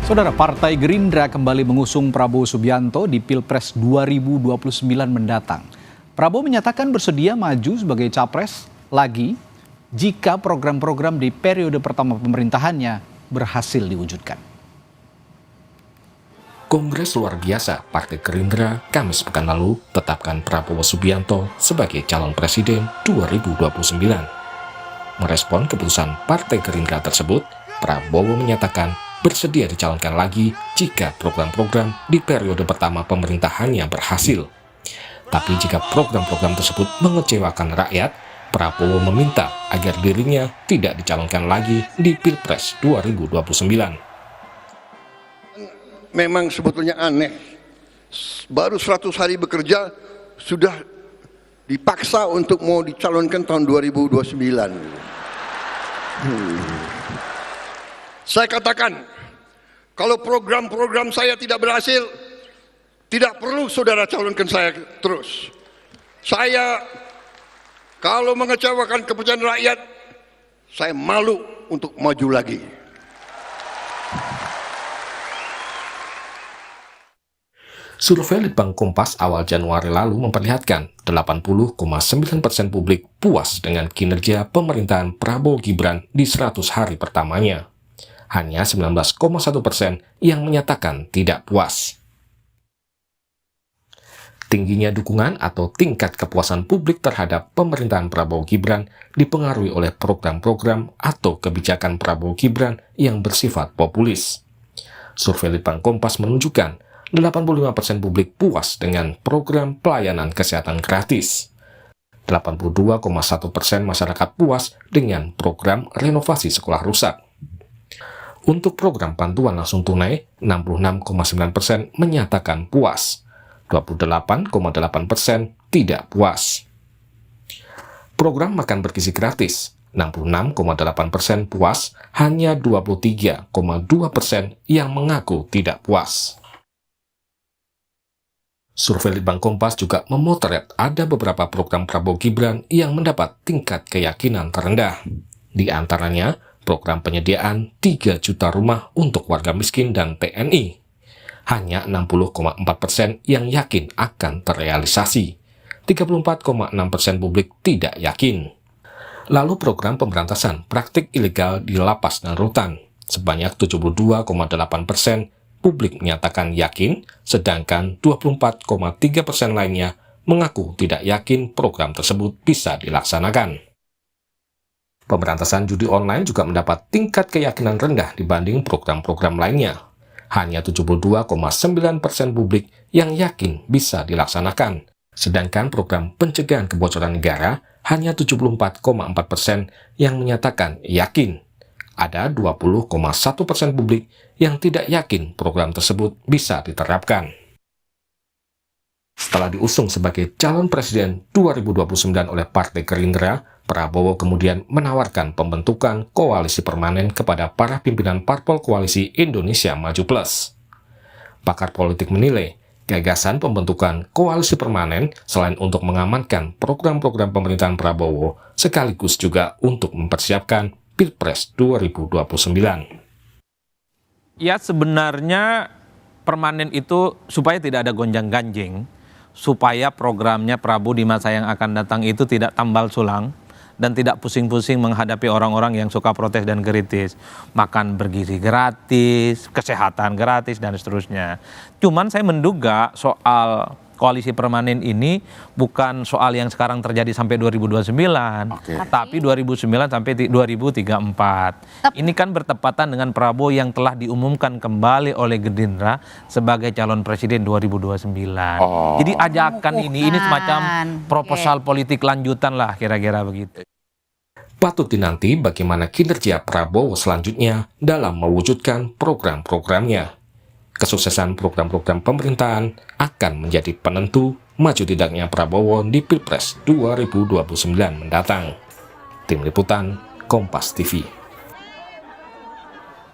Saudara, Partai Gerindra kembali mengusung Prabowo Subianto di Pilpres 2029 mendatang. Prabowo menyatakan bersedia maju sebagai capres lagi jika program-program di periode pertama pemerintahannya berhasil diwujudkan. Kongres luar biasa Partai Gerindra Kamis pekan lalu tetapkan Prabowo Subianto sebagai calon presiden 2029. Merespon keputusan Partai Gerindra tersebut, Prabowo menyatakan bersedia dicalonkan lagi jika program-program di periode pertama pemerintahannya berhasil. Tapi jika program-program tersebut mengecewakan rakyat, Prabowo meminta agar dirinya tidak dicalonkan lagi di Pilpres 2029. Memang sebetulnya aneh, baru 100 hari bekerja sudah dipaksa untuk mau dicalonkan tahun 2029. Saya katakan, kalau program-program saya tidak berhasil, tidak perlu saudara calonkan saya terus. Saya kalau mengecewakan kepercayaan rakyat, saya malu untuk maju lagi. Survei Litbang Kompas awal Januari lalu memperlihatkan 80,9% publik puas dengan kinerja pemerintahan Prabowo Gibran di 100 hari pertamanya. Hanya 19,1% yang menyatakan tidak puas. Tingginya dukungan atau tingkat kepuasan publik terhadap pemerintahan Prabowo Gibran dipengaruhi oleh program-program atau kebijakan Prabowo Gibran yang bersifat populis. Survei Litbang Kompas menunjukkan 85% publik puas dengan program pelayanan kesehatan gratis. 82,1% masyarakat puas dengan program renovasi sekolah rusak. Untuk program bantuan langsung tunai, 66,9% menyatakan puas, 28,8% tidak puas. Program makan bergizi gratis, 66,8% puas, hanya 23,2% yang mengaku tidak puas. Survei Litbang Kompas juga memotret ada beberapa program Prabowo Gibran yang mendapat tingkat keyakinan terendah. Di antaranya, program penyediaan 3 juta rumah untuk warga miskin dan TNI. Hanya 60,4% yang yakin akan terrealisasi. 34,6% publik tidak yakin. Lalu program pemberantasan praktik ilegal di lapas dan rutan. Sebanyak 72,8% publik menyatakan yakin, sedangkan 24,3% lainnya mengaku tidak yakin program tersebut bisa dilaksanakan. Pemberantasan judi online juga mendapat tingkat keyakinan rendah dibanding program-program lainnya. Hanya 72,9% publik yang yakin bisa dilaksanakan. Sedangkan program pencegahan kebocoran negara hanya 74,4% yang menyatakan yakin. Ada 20,1% publik yang tidak yakin program tersebut bisa diterapkan. Setelah diusung sebagai calon presiden 2029 oleh Partai Gerindra, Prabowo kemudian menawarkan pembentukan koalisi permanen kepada para pimpinan parpol koalisi Indonesia Maju Plus. Pakar politik menilai, gagasan pembentukan koalisi permanen selain untuk mengamankan program-program pemerintahan Prabowo, sekaligus juga untuk mempersiapkan Pilpres 2029. Ya, sebenarnya permanen itu supaya tidak ada gonjang-ganjing, supaya programnya Prabowo di masa yang akan datang itu tidak tambal sulang, dan tidak pusing-pusing menghadapi orang-orang yang suka protes dan kritis. Makan bergizi gratis, kesehatan gratis, dan seterusnya. Cuman saya menduga soal koalisi permanen ini bukan soal yang sekarang terjadi sampai 2029, tapi 2009 sampai 2034. Ini kan bertepatan dengan Prabowo yang telah diumumkan kembali oleh Gerindra sebagai calon presiden 2029. Jadi ajakan ini semacam proposal politik lanjutan lah, kira-kira begitu. Patut dinanti bagaimana kinerja Prabowo selanjutnya dalam mewujudkan program-programnya. Kesuksesan program-program pemerintahan akan menjadi penentu maju tidaknya Prabowo di Pilpres 2029 mendatang. Tim Liputan, Kompas TV.